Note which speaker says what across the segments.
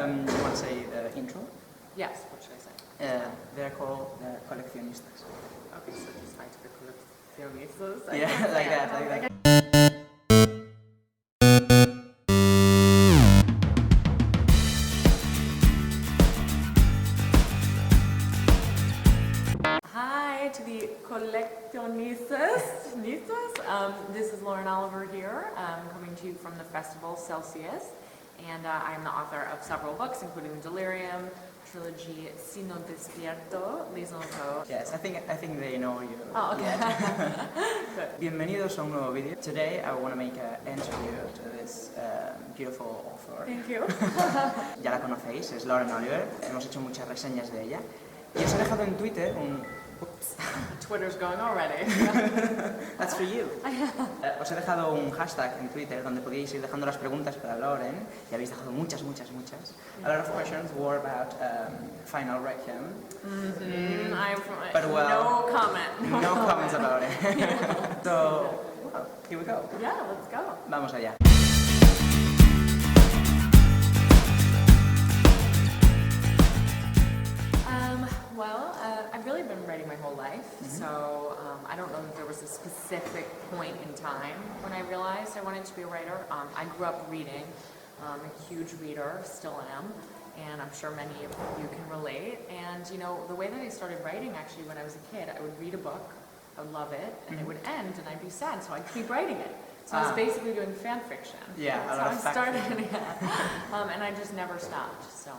Speaker 1: You want to say the intro?
Speaker 2: Yes, what should I say?
Speaker 1: They're called the coleccionistas.
Speaker 2: Okay, so just like the coleccionistas.
Speaker 1: Yeah, like that.
Speaker 2: Hi to the coleccionistas. This is Lauren Oliver here, coming to you from the festival Celsius, and I am the author of several books, including Delirium, trilogy Sino Despierto, Liesel and Po.
Speaker 1: Yes, I think they know you.
Speaker 2: Oh, okay.
Speaker 1: Good. Bienvenidos a un nuevo vídeo. Today I want to make an interview to this beautiful author.
Speaker 2: Thank you.
Speaker 1: Ya la conocéis, es Lauren Oliver. Hemos hecho muchas reseñas de ella. Y os he dejado en Twitter un... Oops.
Speaker 2: Twitter's going already.
Speaker 1: That's for you. Os he dejado un hashtag en Twitter donde podíais ir dejando las preguntas para Lauren, y habéis dejado muchas. A lot of questions were about final Requiem.
Speaker 2: But well, no comment.
Speaker 1: No comments about it. So, well, here we go.
Speaker 2: Yeah, let's go.
Speaker 1: Vamos allá.
Speaker 2: Well, I've really been writing my whole life, so I don't know that there was a specific point in time when I realized I wanted to be a writer. I grew up reading, a huge reader, still am, and I'm sure many of you can relate. And you know, the way that I started writing actually when I was a kid, I would read a book, I would love it, and it would end and I'd be sad, so I'd keep writing it. So I was basically doing fan fiction.
Speaker 1: Yeah,
Speaker 2: that's how I started, and I just never stopped, so.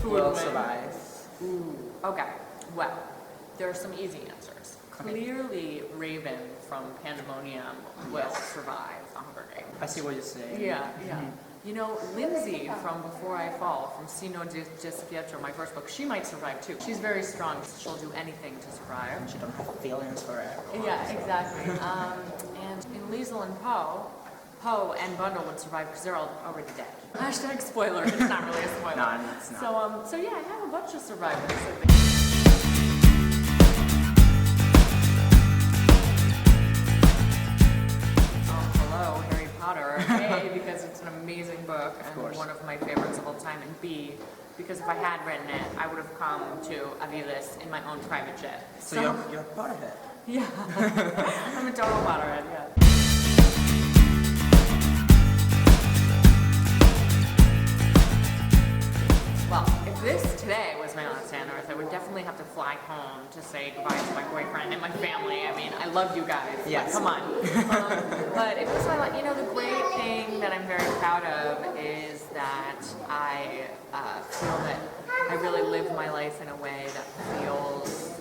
Speaker 1: Who will survive?
Speaker 2: Ooh. Okay, well, there are some easy answers. Okay. Clearly, Raven from Pandemonium will survive the Hunger Games.
Speaker 1: I see what you're saying.
Speaker 2: Yeah. You know, Lindsay from Before I Fall, from Sino Despierto, my first book, she might survive too. She's very strong. She'll do anything to survive.
Speaker 1: She don't have feelings for everyone.
Speaker 2: Yeah, exactly. And in Liesel and Po, Poe and Bundle would survive because they're already dead. Hashtag spoiler. It's not really a spoiler.
Speaker 1: No, it's not.
Speaker 2: So yeah, I have a bunch of survivors. Hello, Harry Potter. A, because it's an amazing book and one of my favorites of all time, and B, because if I had written it, I would have come to Aviles in my own private jet.
Speaker 1: So you're a Potterhead?
Speaker 2: Yeah. I'm a total Potterhead, yeah. Well, if this today was my last day on Earth, I would definitely have to fly home to say goodbye to my boyfriend and my family. I mean, I love you guys.
Speaker 1: Yes.
Speaker 2: Come on. But if it was my life, you know, the great thing that I'm very proud of is that I feel that I really live my life in a way that feels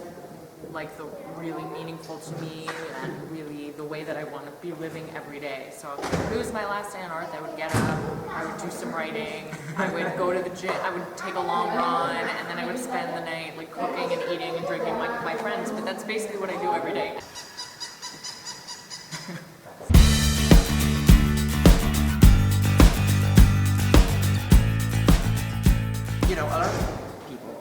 Speaker 2: like the really meaningful to me and really the way that I want to be living every day. So if it was my last day on Earth, I would get up, I would do some writing, I would go to the gym, I would take a long run, and then I would spend the night like cooking and eating and drinking with my friends. But that's basically what I do every day.
Speaker 1: You know,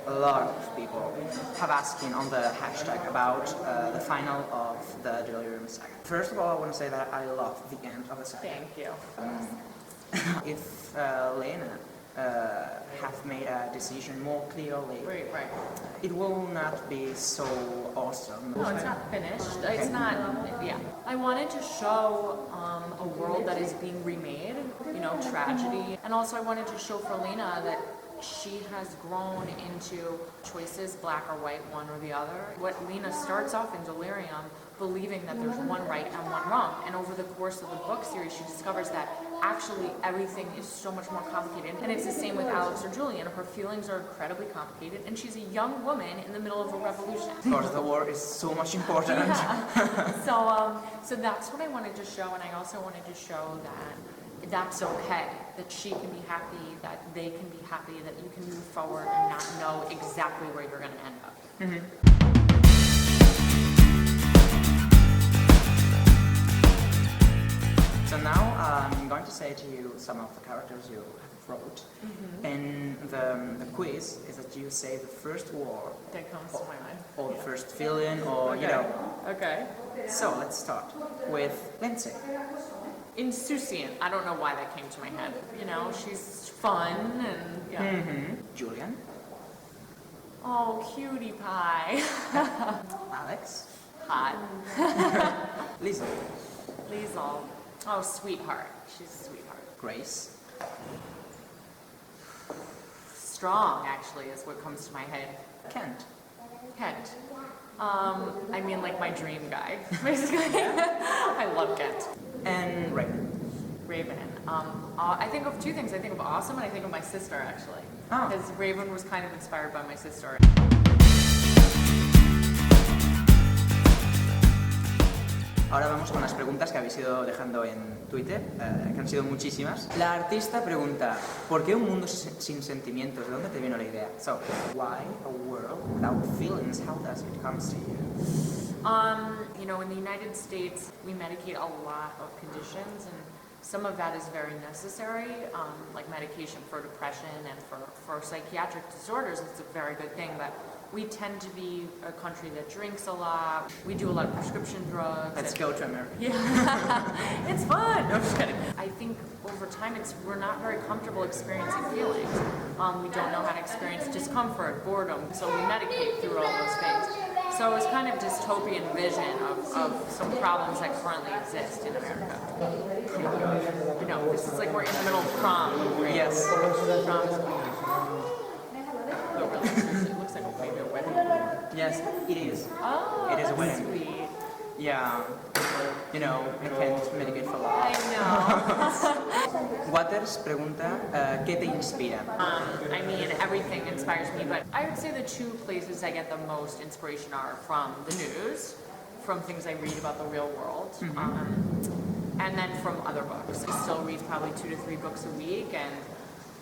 Speaker 1: a lot of people have asking on the hashtag about the final of the Delirium saga. First of all, I want to say that I love the end of the saga.
Speaker 2: Thank you.
Speaker 1: If Lena have made a decision more clearly,
Speaker 2: Right.
Speaker 1: it will not be so awesome.
Speaker 2: No, it's not finished. It's not, yeah. I wanted to show a world that is being remade, you know, tragedy. And also I wanted to show for Lena that she has grown into choices, black or white, one or the other. What Lena starts off in Delirium believing that there's one right and one wrong. And over the course of the book series, she discovers that actually everything is so much more complicated. And it's the same with Alex or Julian. Her feelings are incredibly complicated, and she's a young woman in the middle of a revolution.
Speaker 1: Of course, the war is so much important.
Speaker 2: Yeah. So that's what I wanted to show, and I also wanted to show that that's okay, that she can be happy, that they can be happy, that you can move forward and not know exactly where you're going to end up.
Speaker 1: So now I'm going to say to you some of the characters you have wrote, and the quiz is that you say the first word
Speaker 2: That comes to my mind.
Speaker 1: or the first feeling, or you know,
Speaker 2: Okay.
Speaker 1: So let's start with Lindsay.
Speaker 2: Insouciant. I don't know why that came to my head. You know, she's fun and yeah.
Speaker 1: Julian.
Speaker 2: Oh, cutie pie.
Speaker 1: Alex.
Speaker 2: Hot.
Speaker 1: Liesel.
Speaker 2: Liesel. Oh, sweetheart. She's a sweetheart.
Speaker 1: Grace.
Speaker 2: Strong, actually, is what comes to my head.
Speaker 1: Kent.
Speaker 2: Kent. I mean, like my dream guy, basically. I love Kent.
Speaker 1: And Raven.
Speaker 2: Raven. I think of two things. I think of Awesome and I think of my sister, actually.
Speaker 1: Oh.
Speaker 2: Because Raven was kind of inspired by my sister.
Speaker 1: Ahora vamos con las preguntas que habéis ido dejando en Twitter, que han sido muchísimas. La artista pregunta, ¿por qué un mundo sin sentimientos? ¿De dónde te vino la idea? So, why a world without feelings? How does it come to you?
Speaker 2: You know, in the United States, we medicate a lot of conditions, and some of that is very necessary, like medication for depression and for psychiatric disorders. It's a very good thing, but we tend to be a country that drinks a lot. We do a lot of prescription drugs.
Speaker 1: Let's go to America.
Speaker 2: Yeah, it's fun. No, I'm just kidding. I think over time, we're not very comfortable experiencing feelings. We don't know how to experience discomfort, boredom, so we medicate through all those things. So it's kind of dystopian vision of some problems that currently exist in America. You know, this is like we're in the middle of prom. Right?
Speaker 1: Yes.
Speaker 2: Prom is it looks like maybe a wedding.
Speaker 1: Yes, it is.
Speaker 2: Oh,
Speaker 1: it is a
Speaker 2: that's
Speaker 1: wedding.
Speaker 2: sweet.
Speaker 1: Yeah, you know, I can't medicate for love.
Speaker 2: I know.
Speaker 1: Waters pregunta, ¿qué te inspira?
Speaker 2: I mean, everything inspires me, but I would say the two places I get the most inspiration are from the news, from things I read about the real world, and then from other books. I still read probably 2 to 3 books a week, and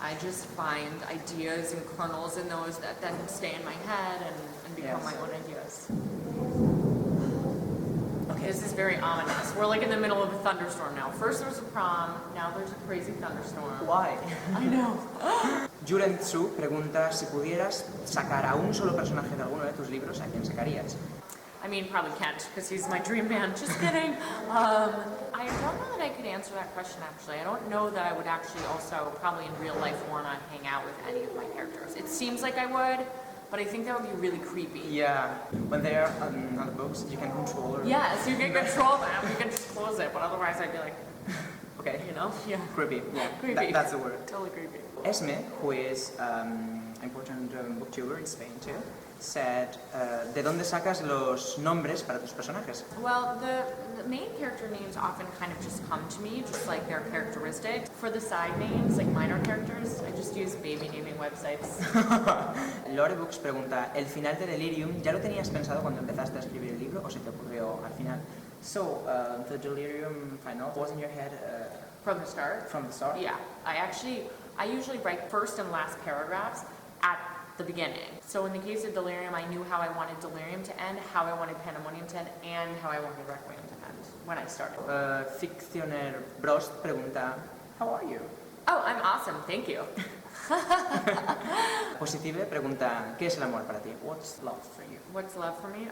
Speaker 2: I just find ideas and kernels in those that then stay in my head and become my own ideas. Okay, this is very ominous. We're like in the middle of a thunderstorm now. First there was a prom, now there's a crazy thunderstorm.
Speaker 1: Why?
Speaker 2: I know.
Speaker 1: Julen Tzu pregunta, si pudieras sacar a un solo personaje de alguno de tus libros, ¿a quién sacarías?
Speaker 2: I mean, probably Kent, because he's my dream man. Just kidding. I don't know that I could answer that question, actually. I don't know that I would actually also, probably in real life, want to hang out with any of my characters. It seems like I would, but I think that would be really creepy.
Speaker 1: Yeah, when they're on the books, you can control them.
Speaker 2: Yes, you can control them. You can just close it, but otherwise I'd be like,
Speaker 1: okay.
Speaker 2: You know? Yeah.
Speaker 1: Creepy. Yeah,
Speaker 2: creepy.
Speaker 1: That's the word.
Speaker 2: Totally creepy.
Speaker 1: Esme, who is an important booktuber in Spain too, said, ¿de dónde sacas los nombres para tus personajes?
Speaker 2: Well, the main character names often kind of just come to me, just like their characteristics. For the side names, like minor characters, I just use baby naming websites.
Speaker 1: Lore Books pregunta, ¿el final de Delirium ya lo tenías pensado cuando empezaste a escribir el libro o se te ocurrió al final? So, the Delirium final was in your head
Speaker 2: From the start?
Speaker 1: From the start?
Speaker 2: Yeah. I usually write first and last paragraphs at the beginning. So in the case of Delirium, I knew how I wanted Delirium to end, how I wanted Pandemonium to end, and how I wanted Requiem to end when I started.
Speaker 1: Fictioner Brost pregunta, how are you?
Speaker 2: Oh, I'm awesome, thank you.
Speaker 1: Positive pregunta, ¿qué es el amor para ti? What's love for you?
Speaker 2: What's love for me?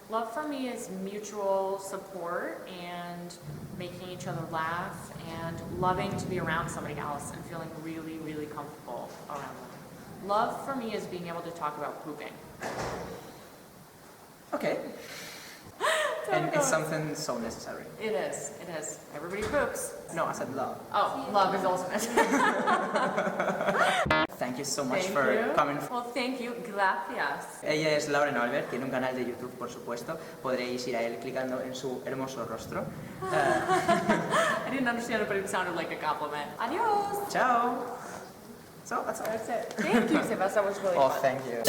Speaker 2: Love for me is mutual support and making each other laugh and loving to be around somebody else and feeling really, really comfortable around them. Love for me is being able to talk about pooping.
Speaker 1: Okay. And it's something so necessary.
Speaker 2: It is. Everybody poops.
Speaker 1: No, I said love.
Speaker 2: Oh, love is ultimate.
Speaker 1: Thank you so much for coming.
Speaker 2: Well, thank you. Gracias.
Speaker 1: Ella es Lauren Albert, tiene un canal de YouTube, por supuesto. Podréis ir a él clicando en su hermoso rostro.
Speaker 2: I didn't understand it, but it sounded like a compliment. Adios.
Speaker 1: Ciao. So, that's all.
Speaker 2: That's it. Thank you, Sebastián. That was really fun.
Speaker 1: Thank you.